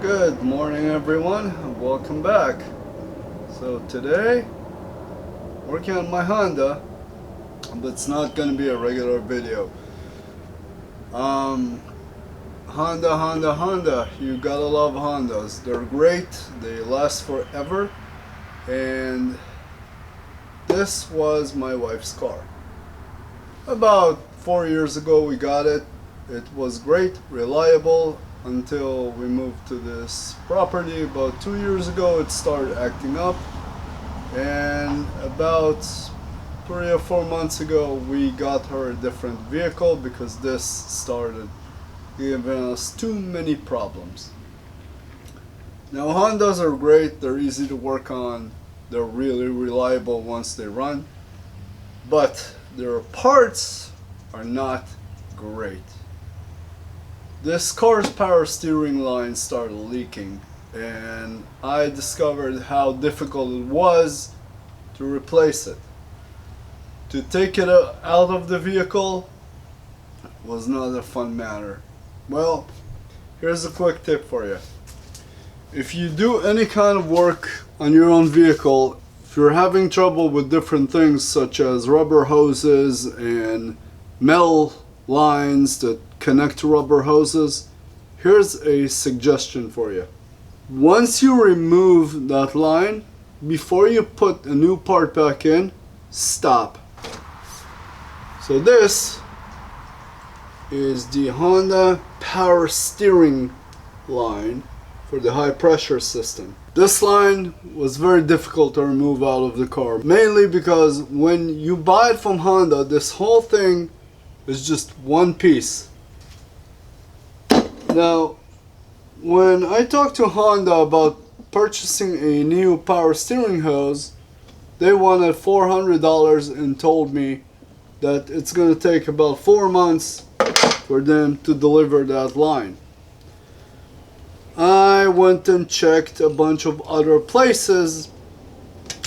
Good morning everyone, and welcome back. So today, working on my Honda, but it's not going to be a regular video. Honda, you gotta love Hondas. They're great, they last forever, and this was my wife's car. About 4 years ago we got it. It was great, reliable, until we moved to this property. About 2 years ago it started acting up, and about 3 or 4 months ago we got her a different vehicle because this started giving us too many problems. Now Hondas are great, they're easy to work on, they're really reliable once they run, but their parts are not great. This car's power steering line started leaking, and I discovered how difficult it was to replace it. To take it out of the vehicle was not a fun matter. Well, here's a quick tip for you. If you do any kind of work on your own vehicle, if you're having trouble with different things such as rubber hoses and metal lines that connect to rubber hoses, here's a suggestion for you. Once you remove that line, before you put a new part back in, stop. So this is the Honda power steering line for the high pressure system. This line was very difficult to remove out of the car, mainly because when you buy it from Honda, this whole thing is just one piece. Now, when I talked to Honda about purchasing a new power steering hose, they wanted $400 and told me that it's going to take about 4 months for them to deliver that line. I went and checked a bunch of other places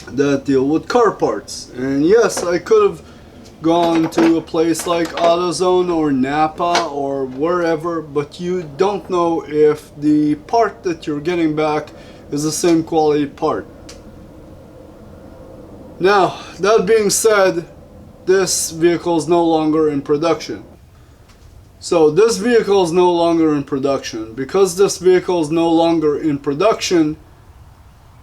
that deal with car parts, and yes, I could have gone to a place like AutoZone or Napa or wherever, but you don't know if the part that you're getting back is the same quality part. Now, that being said, this vehicle is no longer in production. So this vehicle is no longer in production. Because this vehicle is no longer in production,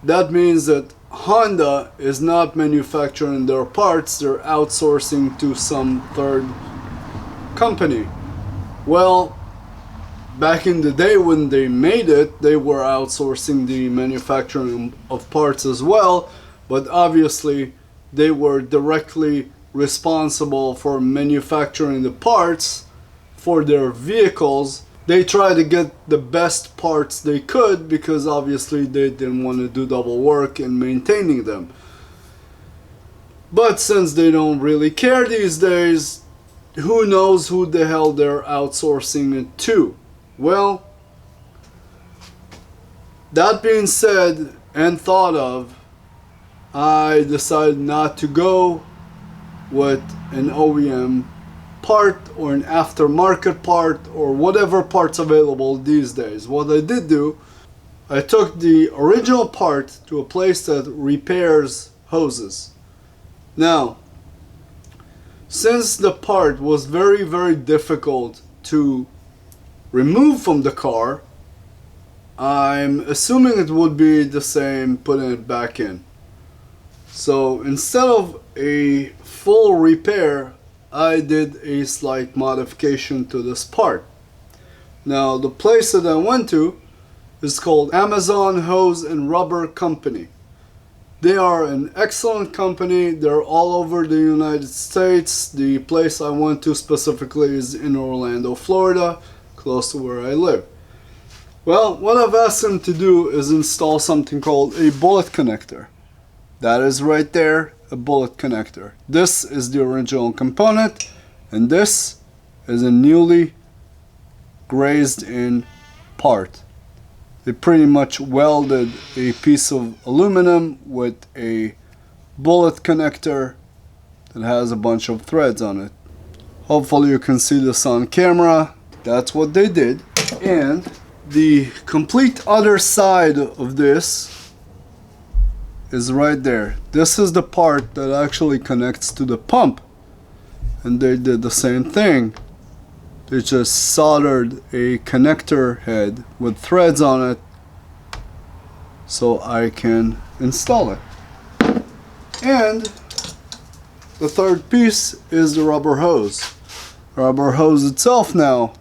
that means that Honda is not manufacturing their parts, they're outsourcing to some third company. Well, back in the day when they made it, they were outsourcing the manufacturing of parts as well, but obviously they were directly responsible for manufacturing the parts for their vehicles. They tried to get the best parts they could because obviously they didn't want to do double work in maintaining them. But since they don't really care these days, who knows who the hell they're outsourcing it to? Well, that being said and thought of, I decided not to go with an OEM part or an aftermarket part or whatever parts available these days. What I did do, I took the original part to a place that repairs hoses. Now, since the part was very difficult to remove from the car, I'm assuming it would be the same putting it back in. So instead of a full repair, I did a slight modification to this part. Now, the place that I went to is called Amazon Hose and Rubber Company. They are an excellent company. They're all over the United States. The place I went to specifically is in Orlando, Florida, close to where I live. Well, what I've asked them to do is install something called a bullet connector. That is right there, a bullet connector. This is the original component, and this is a newly grazed in part. They pretty much welded a piece of aluminum with a bullet connector that has a bunch of threads on it. Hopefully you can see this on camera. That's what they did. And the complete other side of this is right there. This is the part that actually connects to the pump, and they did the same thing. They just soldered a connector head with threads on it so I can install it. And the third piece is the rubber hose. The rubber hose itself now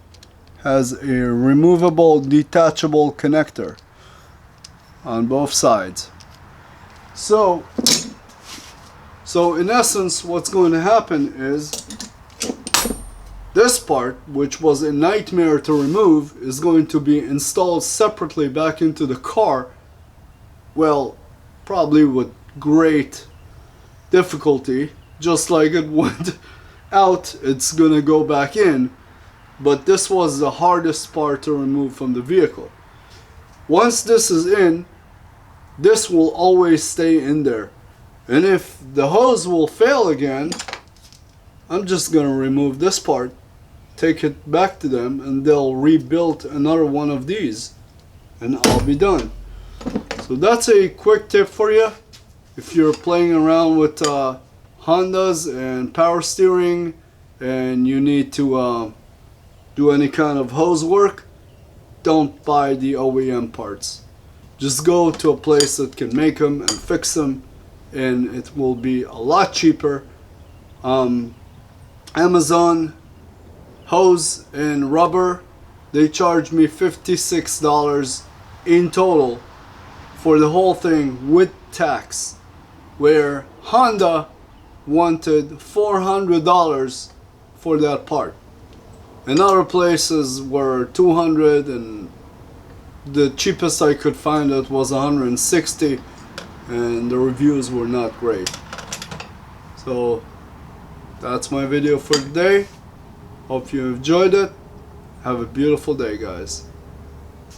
has a removable, detachable connector on both sides. So in essence, what's going to happen is this part, which was a nightmare to remove, is going to be installed separately back into the car. Well, probably with great difficulty. Just like it went out, it's gonna go back in. But this was the hardest part to remove from the vehicle. Once this is in, this will always stay in there. And if the hose will fail again, I'm just gonna remove this part, take it back to them, and they'll rebuild another one of these, and I'll be done. So that's a quick tip for you. If you're playing around with Hondas and power steering and you need to do any kind of hose work, don't buy the OEM parts. Just go to a place that can make them and fix them, and it will be a lot cheaper. Amazon hose and rubber, they charged me $56 in total for the whole thing with tax, where Honda wanted $400 for that part, and other places were $200, and the cheapest I could find it was $160, and the reviews were not great. So that's my video for today. Hope you enjoyed it. Have a beautiful day, guys.